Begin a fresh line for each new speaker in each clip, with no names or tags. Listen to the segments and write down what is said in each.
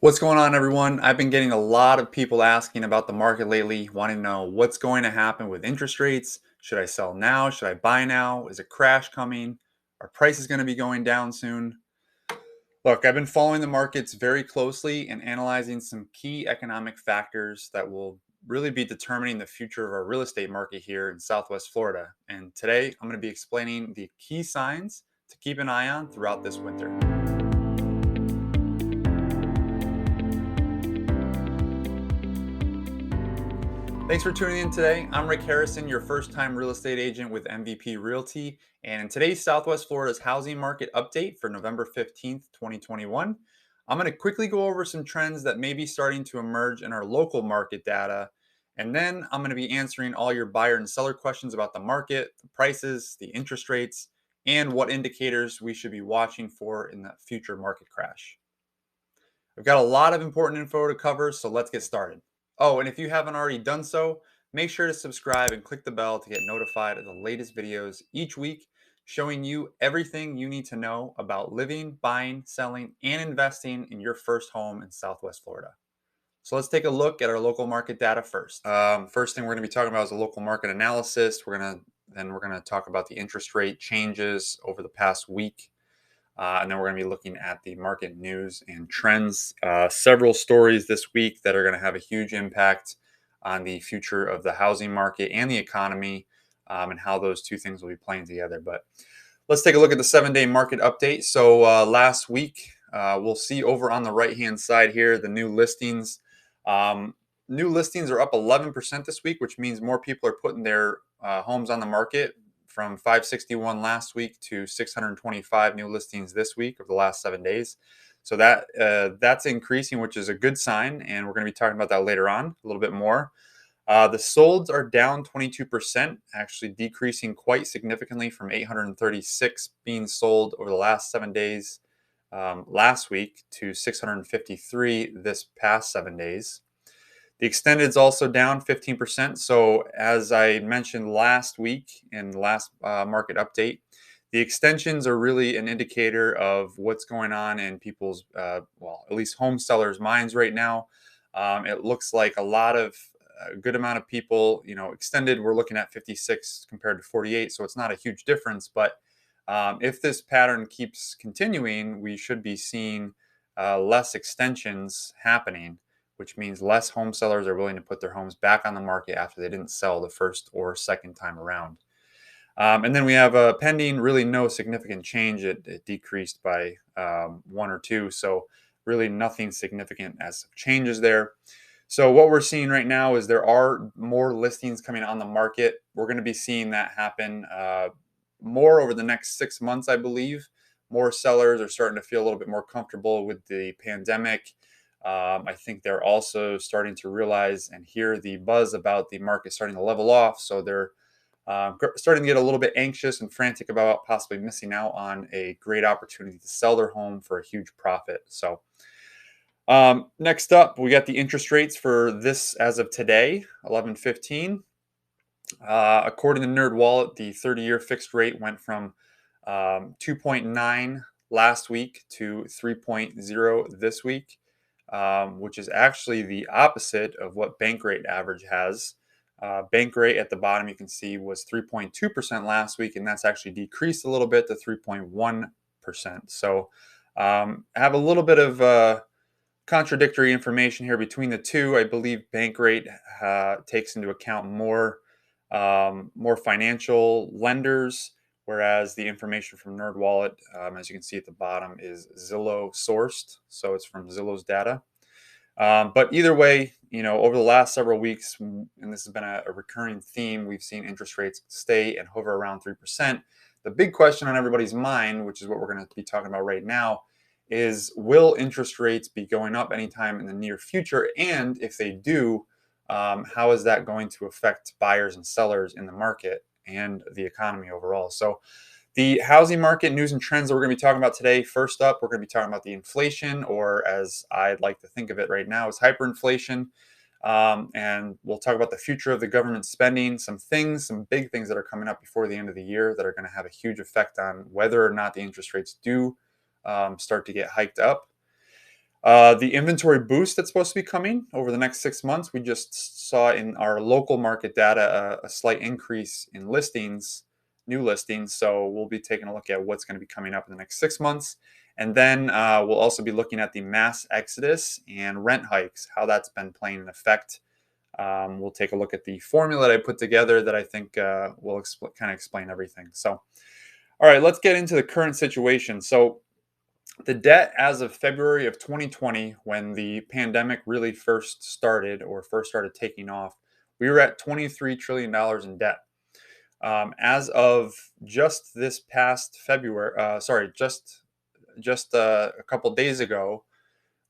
What's going on, everyone? I've been getting a lot of people asking about the market lately, wanting to know what's going to happen with interest rates. Should I sell now? Should I buy now? Is a crash coming? Are prices going to be going down soon? Look, I've been following the markets very closely and analyzing some key economic factors that will really be determining the future of our real estate market here in Southwest Florida. And today I'm going to be explaining the key signs to keep an eye on throughout this winter. Thanks for tuning in today. I'm Rick Harrison, your first time real estate agent with MVP Realty. And in today's Southwest Florida's housing market update for November 15th, 2021, I'm going to quickly go over some trends that may be starting to emerge in our local market data. And then I'm going to be answering all your buyer and seller questions about the market, the prices, the interest rates, and what indicators we should be watching for in the future market crash. We've got a lot of important info to cover, so let's get started. Oh, and if you haven't already done so, make sure to subscribe and click the bell to get notified of the latest videos each week, showing you everything you need to know about living, buying, selling, and investing in your first home in Southwest Florida. So let's take a look at our local market data first. First thing we're going to be talking about is a local market analysis. We're going to talk about the interest rate changes over the past week. And then we're going to be looking at the market news and trends. Several stories this week that are going to have a huge impact on the future of the housing market and the economy, and how those two things will be playing together. But let's take a look at the 7-day market update. So last week, we'll see over on the right-hand side here, the new listings. New listings are up 11% this week, which means more people are putting their homes on the market, from 561 last week to 625 new listings this week over the last 7 days. So that's increasing, which is a good sign, and we're going to be talking about that later on a little bit more. The solds are down 22%, actually decreasing quite significantly from 836 being sold over the last 7 days last week to 653 this past 7 days. The extended is also down 15%. So as I mentioned last week in the last market update, the extensions are really an indicator of what's going on in people's, at least home sellers' minds right now. It looks like a good amount of people, extended, we're looking at 56 compared to 48. So it's not a huge difference. But if this pattern keeps continuing, we should be seeing less extensions happening, which means less home sellers are willing to put their homes back on the market after they didn't sell the first or second time around. And then we have pending, really no significant change. It decreased by 1 or 2. So really nothing significant as changes there. So what we're seeing right now is there are more listings coming on the market. We're going to be seeing that happen more over the next 6 months, I believe. More sellers are starting to feel a little bit more comfortable with the pandemic. I think they're also starting to realize and hear the buzz about the market starting to level off. So they're starting to get a little bit anxious and frantic about possibly missing out on a great opportunity to sell their home for a huge profit. So next up, we got the interest rates for this as of today, 11/15. According to NerdWallet, the 30-year fixed rate went from 2.9 last week to 3.0 this week. Which is actually the opposite of what bank rate average has. Bank rate at the bottom, you can see, was 3.2% last week, and that's actually decreased a little bit to 3.1%. So I have a little bit of contradictory information here between the two. I believe bank rate takes into account more financial lenders, whereas the information from NerdWallet, as you can see at the bottom, is Zillow sourced. So it's from Zillow's data. But either way, over the last several weeks, and this has been a recurring theme, we've seen interest rates stay and hover around 3%. The big question on everybody's mind, which is what we're going to be talking about right now, is will interest rates be going up anytime in the near future? And if they do, how is that going to affect buyers and sellers in the market and the economy overall? So the housing market news and trends that we're going to be talking about today. First up, we're going to be talking about the inflation, or as I'd like to think of it right now, is hyperinflation. And we'll talk about the future of the government spending, some big things that are coming up before the end of the year that are going to have a huge effect on whether or not the interest rates do start to get hiked up. The inventory boost that's supposed to be coming over the next 6 months, we just saw in our local market data a slight increase in listings, new listings. So we'll be taking a look at what's going to be coming up in the next 6 months. And then we'll also be looking at the mass exodus and rent hikes, how that's been playing an effect. We'll take a look at the formula that I put together that I think will kind of explain everything. So, all right, let's get into the current situation. So, the debt as of February of 2020, when the pandemic really first started or first started taking off, we were at $23 trillion in debt. As of just this past February, just a couple days ago,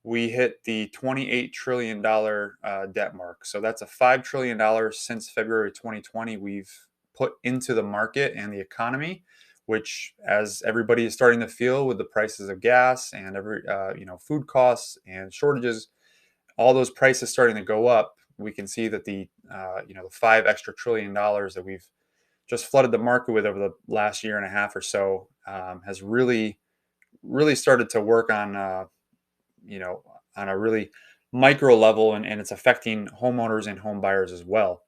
we hit the $28 trillion debt mark. So that's a $5 trillion since February 2020 we've put into the market and the economy, which, as everybody is starting to feel with the prices of gas and food costs and shortages, all those prices starting to go up. We can see that the five extra $1 trillion that we've just flooded the market with over the last year and a half or so has really started to work on you know, on a really micro level, and it's affecting homeowners and home buyers as well.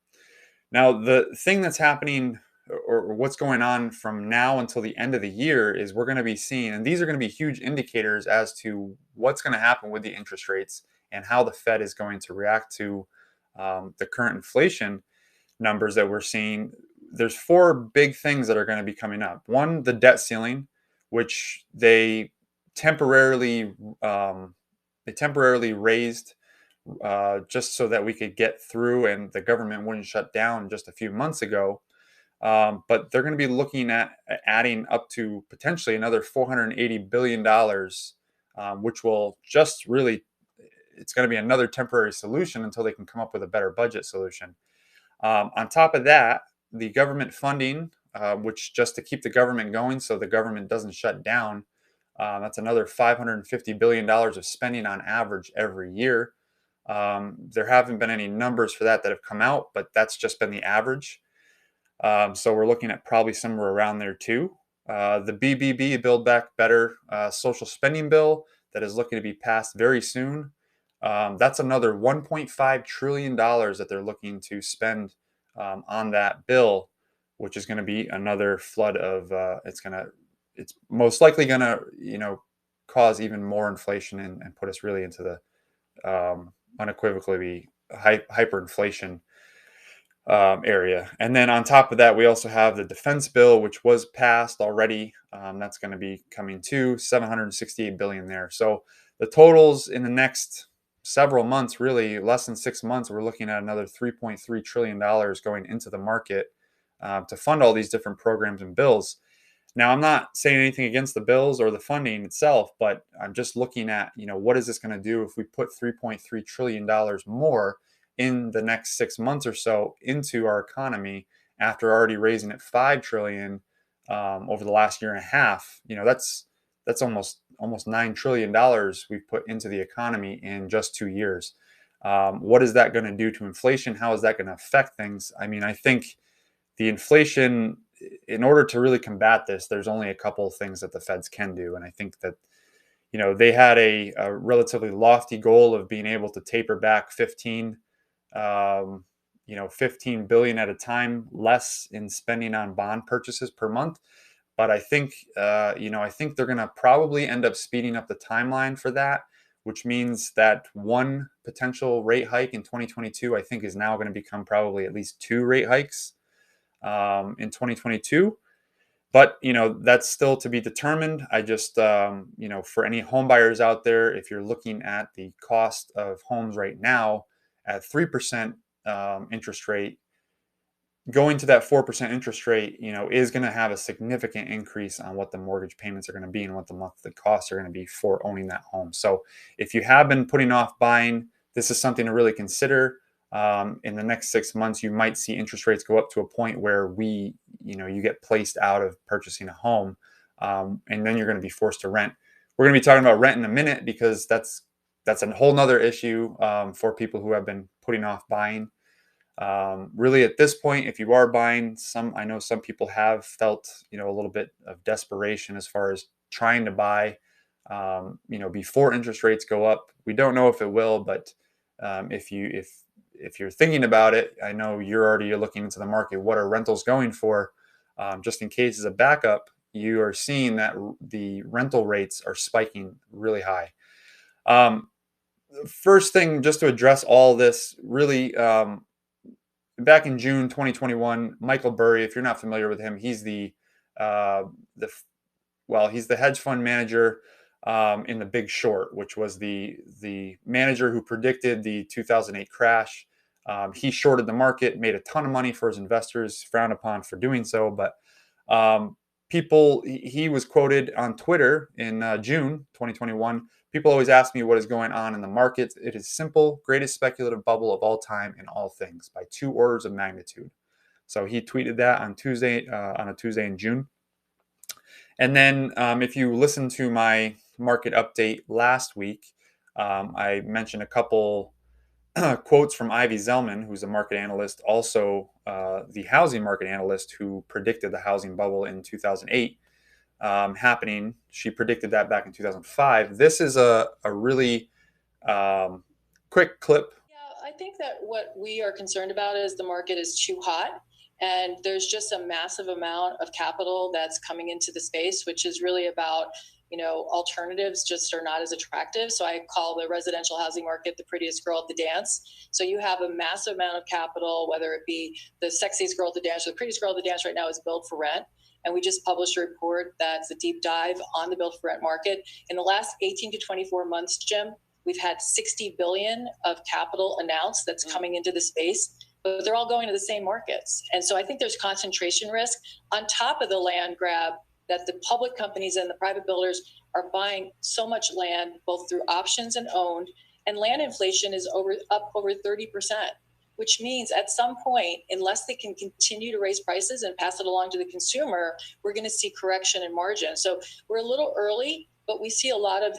Now, the thing that's happening or what's going on from now until the end of the year is we're going to be seeing, and these are going to be huge indicators as to what's going to happen with the interest rates and how the Fed is going to react to the current inflation numbers that we're seeing. There's four big things that are going to be coming up. One, the debt ceiling, which temporarily they temporarily raised just so that we could get through and the government wouldn't shut down just a few months ago. But they're going to be looking at adding up to potentially another $480 billion, which will just really, it's going to be another temporary solution until they can come up with a better budget solution. On top of that, the government funding, which just to keep the government going so the government doesn't shut down, that's another $550 billion of spending on average every year. There haven't been any numbers for that have come out, but that's just been the average. So we're looking at probably somewhere around there too. The BBB, Build Back Better social spending bill that is looking to be passed very soon. That's another $1.5 trillion that they're looking to spend on that bill, which is going to be another flood of it's most likely going to cause even more inflation and put us really into the unequivocally hyperinflation area. And then on top of that, we also have the defense bill, which was passed already. That's going to be coming to $768 billion there. So the totals in the next several months, really less than 6 months, we're looking at another $3.3 trillion going into the market to fund all these different programs and bills. Now, I'm not saying anything against the bills or the funding itself, but I'm just looking at, what is this going to do if we put $3.3 trillion more in the next 6 months or so into our economy after already raising it $5 trillion over the last year and a half. That's almost $9 trillion we've put into the economy in just 2 years. What is that going to do to inflation? How is that going to affect things? I mean, I think the inflation, in order to really combat this, there's only a couple of things that the Feds can do. And I think that, they had a relatively lofty goal of being able to taper back 15 billion at a time less in spending on bond purchases per month. But I think, I think they're going to probably end up speeding up the timeline for that, which means that one potential rate hike in 2022, I think, is now going to become probably at least two rate hikes in 2022. But, that's still to be determined. I just, for any home buyers out there, if you're looking at the cost of homes right now at 3% interest rate, going to that 4% interest rate, is going to have a significant increase on what the mortgage payments are going to be and what the monthly costs are going to be for owning that home. So if you have been putting off buying, this is something to really consider. In the next 6 months, you might see interest rates go up to a point where you get placed out of purchasing a home, and then you're going to be forced to rent. We're going to be talking about rent in a minute because that's a whole nother issue for people who have been putting off buying. Really, at this point, if you are buying, I know some people have felt, a little bit of desperation as far as trying to buy. before interest rates go up. We don't know if it will, but if you're thinking about it, I know you're already looking into the market. What are rentals going for? Just in case as a backup, you are seeing that the rental rates are spiking really high. Um, First thing, just to address all this, really, back in June 2021, Michael Burry, if you're not familiar with him, he's uh, the he's the hedge fund manager in The Big Short, which was the manager who predicted the 2008 crash. He shorted the market, made a ton of money for his investors, frowned upon for doing so. But um, he was quoted on Twitter in June 2021. People always ask me what is going on in the market. It is simple, greatest speculative bubble of all time in all things by 2 orders of magnitude. So he tweeted that on a Tuesday in June. And then if you listen to my market update last week, I mentioned a couple quotes from Ivyzellman, who's a market analyst, also the housing market analyst who predicted the housing bubble in 2008 happening. She predicted that back in 2005. This is a really um, quick clip.
Yeah, I think that what we are concerned about is the market is too hot. And there's just a massive amount of capital that's coming into the space, which is really about, alternatives just are not as attractive. So I call the residential housing market the prettiest girl at the dance. So you have a massive amount of capital, whether it be the sexiest girl at the dance or the prettiest girl at the dance right now is build for rent. And we just published a report that's a deep dive on the build for rent market. In the last 18 to 24 months, Jim, we've had 60 billion of capital announced that's coming into the space, but they're all going to the same markets. And so I think there's concentration risk on top of the land grab that the public companies and the private builders are buying so much land, both through options and owned. And land inflation is up over 30%, which means at some point, unless they can continue to raise prices and pass it along to the consumer, we're going to see correction in margin. So we're a little early, but we see a lot of,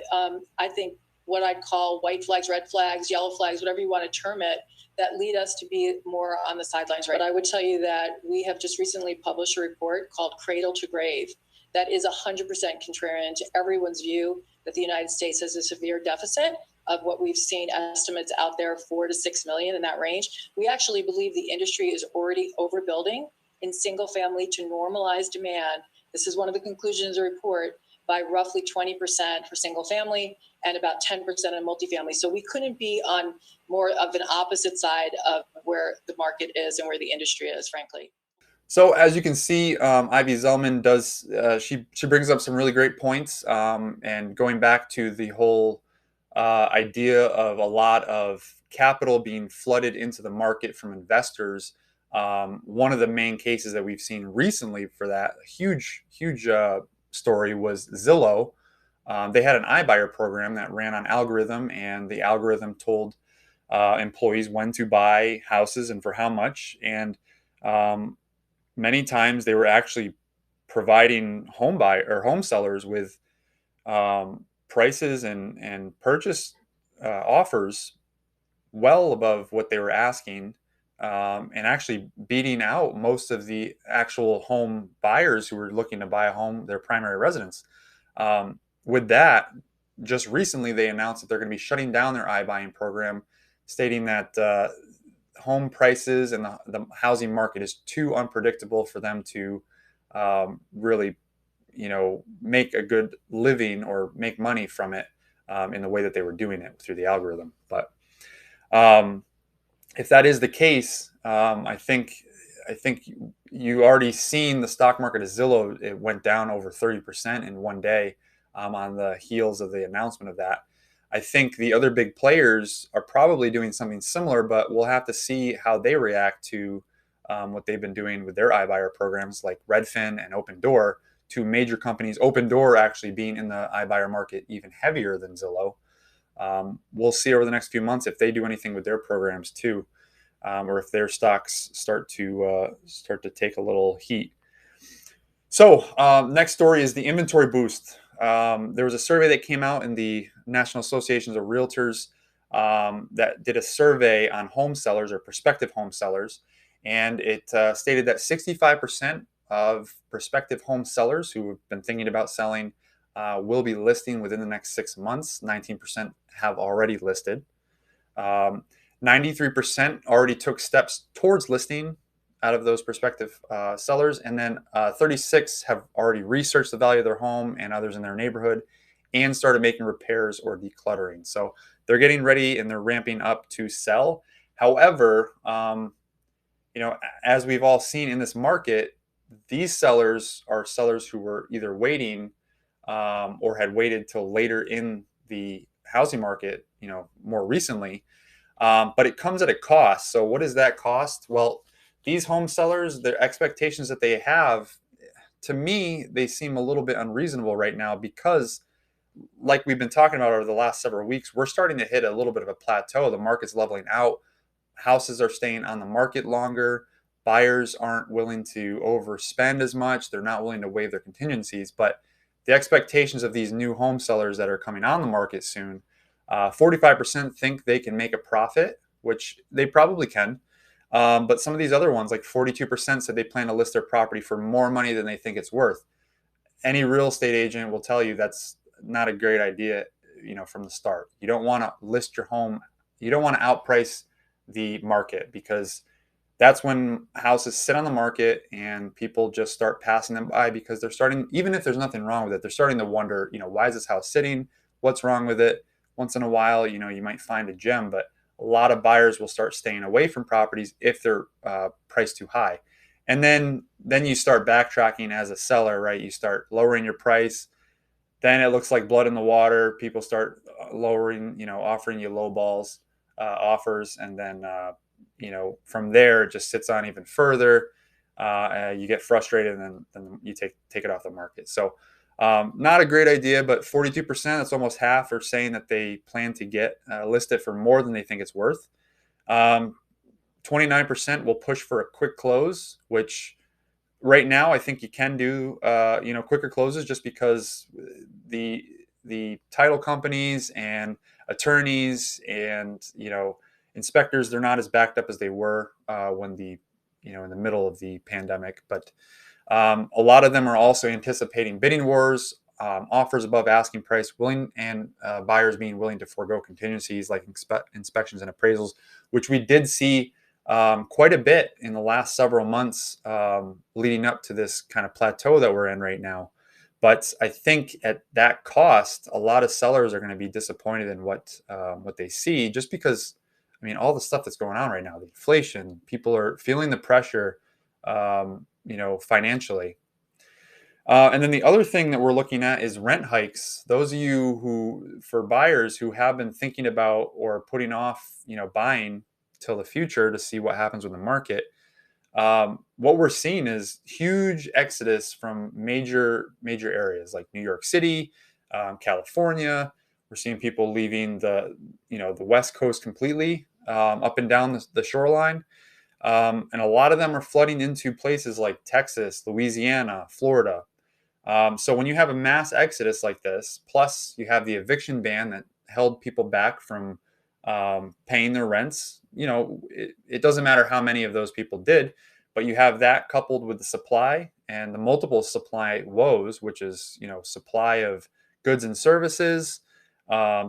I think, what I'd call white flags, red flags, yellow flags, whatever you want to term it, that lead us to be more on the sidelines. Right? But I would tell you that we have just recently published a report called Cradle to Grave that is 100% contrarian to everyone's view that the United States has a severe deficit of what we've seen estimates out there, 4 to 6 million in that range. We actually believe the industry is already overbuilding in single family to normalize demand. This is one of the conclusions of the report, by roughly 20% for single family and about 10% on multifamily. So we couldn't be on more of an opposite side of where the market is and where the industry is, frankly.
So as you can see, Ivyzellman does she brings up some really great points, and going back to the whole idea of a lot of capital being flooded into the market from investors. One of the main cases that we've seen recently for that huge story was Zillow. They had an iBuyer program that ran on algorithm, and the algorithm told employees when to buy houses and for how much. And um, many times they were actually providing home sellers with prices and purchase offers well above what they were asking, and actually beating out most of the actual home buyers who were looking to buy a home, their primary residence. With that, just recently they announced that they're going to be shutting down their iBuying program, stating that home prices and the housing market is too unpredictable for them to really, make a good living or make money from it in the way that they were doing it through the algorithm. But um, if that is the case, I think you already seen the stock market of Zillow. It went down over 30% in one day on the heels of the announcement of that. I think the other big players are probably doing something similar, but we'll have to see how they react to what they've been doing with their iBuyer programs like Redfin and Open Door, two major companies. Open Door actually being in the iBuyer market even heavier than Zillow. We'll see over the next few months if they do anything with their programs too, or if their stocks start to take a little heat. So next story is the inventory boost. There was a survey that came out in the National Associations of Realtors that did a survey on home sellers or prospective home sellers, and it stated that 65% of prospective home sellers who have been thinking about selling will be listing within the next 6 months. 19% have already listed. Um, 93% already took steps towards listing out of those prospective sellers. And then 36 have already researched the value of their home and others in their neighborhood and started making repairs or decluttering. So they're getting ready and they're ramping up to sell. However, as we've all seen in this market, these sellers are sellers who were either waiting or had waited till later in the housing market, more recently. But it comes at a cost. So what is that cost? Well, these home sellers, their expectations that they have, to me, they seem a little bit unreasonable right now because, like we've been talking about over the last several weeks, we're starting to hit a little bit of a plateau. The market's leveling out. Houses are staying on the market longer. Buyers aren't willing to overspend as much. They're not willing to waive their contingencies. But the expectations of these new home sellers that are coming on the market soon, 45% think they can make a profit, which they probably can. But some of these other ones, like 42%, said they plan to list their property for more money than they think it's worth. Any real estate agent will tell you that's not a great idea, from the start. You don't want to list your home. You don't want to outprice the market because that's when houses sit on the market and people just start passing them by because they're starting, even if there's nothing wrong with it, they're starting to wonder, why is this house sitting? What's wrong with it? Once in a while, you might find a gem, but a lot of buyers will start staying away from properties if they're priced too high. And then you start backtracking as a seller, right? You start lowering your price. Then it looks like blood in the water. People start lowering, offering you low balls offers, and then from there it just sits on even further. You get frustrated, and then you take it off the market. So not a great idea, but 42%, that's almost half, are saying that they plan to get listed for more than they think it's worth. 29% will push for a quick close, which right now I think you can do quicker closes just because the title companies and attorneys and inspectors, they're not as backed up as they were when in the middle of the pandemic. But a lot of them are also anticipating bidding wars, offers above asking price, willing and buyers being willing to forego contingencies like inspections and appraisals, which we did see quite a bit in the last several months leading up to this kind of plateau that we're in right now. But I think at that cost, a lot of sellers are going to be disappointed in what they see, just because, all the stuff that's going on right now, the inflation, people are feeling the pressure, financially. And then the other thing that we're looking at is rent hikes. Those of you for buyers who have been thinking about or putting off, buying till the future to see what happens with the market, what we're seeing is huge exodus from major areas like New York City, California. We're seeing people leaving the West Coast completely, up and down the shoreline. And a lot of them are flooding into places like Texas, Louisiana, Florida. So when you have a mass exodus like this, plus you have the eviction ban that held people back from paying their rents, it doesn't matter how many of those people did, but you have that coupled with the supply and the multiple supply woes, which is, supply of goods and services,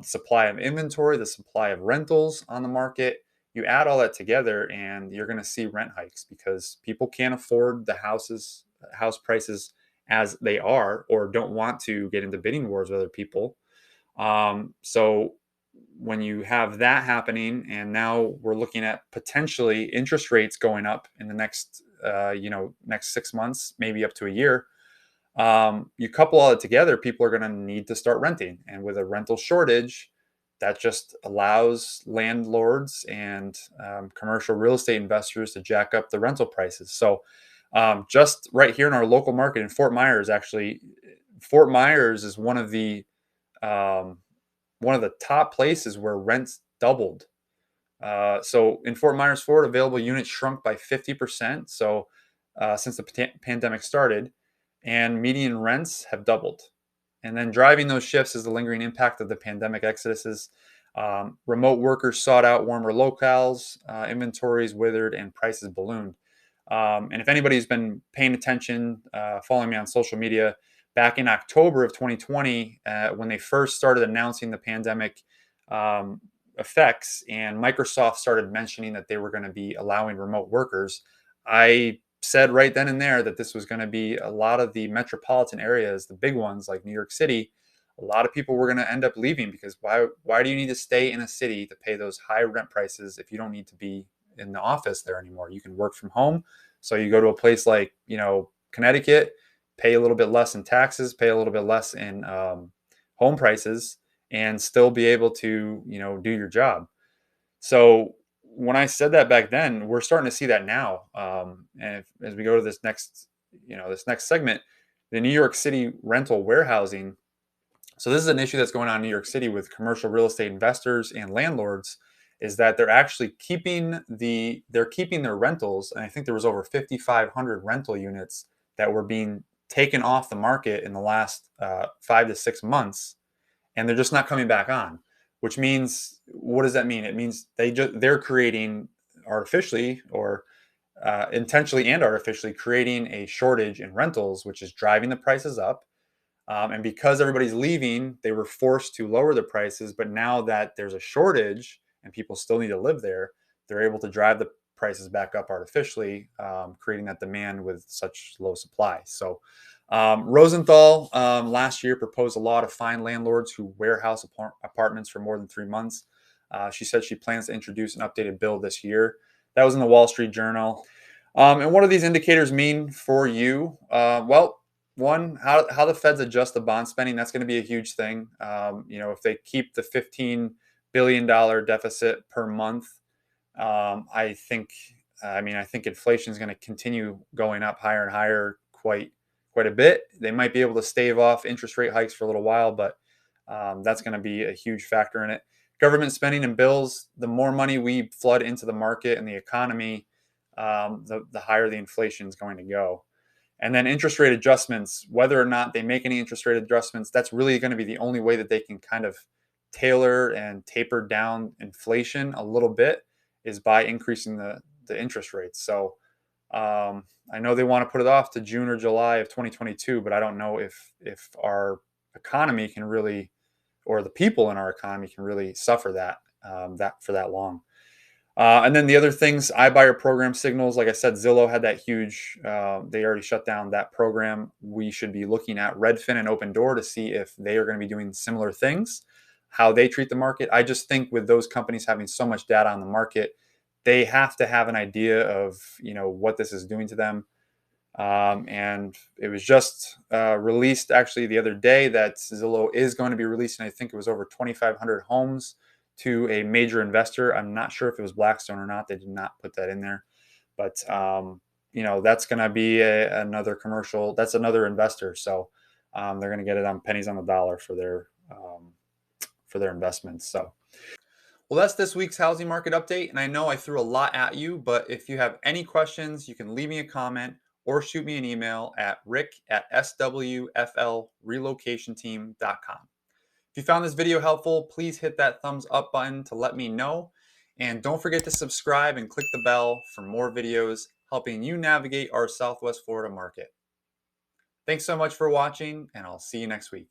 supply of inventory, the supply of rentals on the market. You add all that together and you're going to see rent hikes because people can't afford the house prices as they are, or don't want to get into bidding wars with other people. So when you have that happening, and now we're looking at potentially interest rates going up in the next 6 months, maybe up to a year. You couple all that together, people are going to need to start renting, and with a rental shortage, that just allows landlords and commercial real estate investors to jack up the rental prices. So just right here in our local market in Fort Myers, actually, Fort Myers is um, one of the top places where rents doubled. So in Fort Myers, Florida, available units shrunk by 50%. So since the pandemic started, and median rents have doubled. And then driving those shifts is the lingering impact of the pandemic exoduses. Remote workers sought out warmer locales, inventories withered, and prices ballooned. And if anybody's been paying attention, following me on social media, back in October of 2020, when they first started announcing the pandemic um, effects and Microsoft started mentioning that they were going to be allowing remote workers, I said right then and there that this was going to be a lot of the metropolitan areas, the big ones like New York City. A lot of people were going to end up leaving because why do you need to stay in a city to pay those high rent prices if you don't need to be in the office there anymore? You can work from home. So you go to a place like, Connecticut, pay a little bit less in taxes, pay a little bit less in home prices, and still be able to, do your job. So when I said that back then, we're starting to see that now. And as we go to this next segment, the New York City rental warehousing. So this is an issue that's going on in New York City with commercial real estate investors and landlords, is that they're actually keeping their rentals. And I think there was over 5,500 rental units that were being taken off the market in the last 5 to 6 months, and they're just not coming back on. Which means, what does that mean? It means they're creating artificially or intentionally and artificially creating a shortage in rentals, which is driving the prices up. And because everybody's leaving, they were forced to lower the prices. But now that there's a shortage and people still need to live there, they're able to drive the prices back up artificially, creating that demand with such low supply. So Rosenthal last year proposed a law to fine landlords who warehouse apartments for more than 3 months. She said she plans to introduce an updated bill this year. That was in the Wall Street Journal. And what do these indicators mean for you? Well, one, how the Feds adjust the bond spending, that's going to be a huge thing. If they keep the $15 billion deficit per month, I think inflation is going to continue going up higher and higher quite a bit. They might be able to stave off interest rate hikes for a little while, but that's going to be a huge factor in it. Government spending and bills, the more money we flood into the market and the economy, the higher the inflation is going to go. And then interest rate adjustments, whether or not they make any interest rate adjustments, that's really going to be the only way that they can kind of tailor and taper down inflation a little bit, is by increasing the interest rates. So I know they want to put it off to June or July of 2022, but I don't know if our economy can really, or the people in our economy can really suffer that for that long. And then the other things, iBuyer program signals. Like I said, Zillow had that huge. They already shut down that program. We should be looking at Redfin and Open Door to see if they are going to be doing similar things, how they treat the market. I just think with those companies having so much data on the market, they have to have an idea of what this is doing to them. And it was just released actually the other day that Zillow is going to be releasing, I think it was over 2,500 homes to a major investor. I'm not sure if it was Blackstone or not. They did not put that in there. But, that's going to be another commercial. That's another investor. So they're going to get it on pennies on the dollar for their investments. So, well, that's this week's housing market update. And I know I threw a lot at you, but if you have any questions, you can leave me a comment or shoot me an email at rick@swflrelocationteam.com. If you found this video helpful, please hit that thumbs up button to let me know. And don't forget to subscribe and click the bell for more videos helping you navigate our Southwest Florida market. Thanks so much for watching, and I'll see you next week.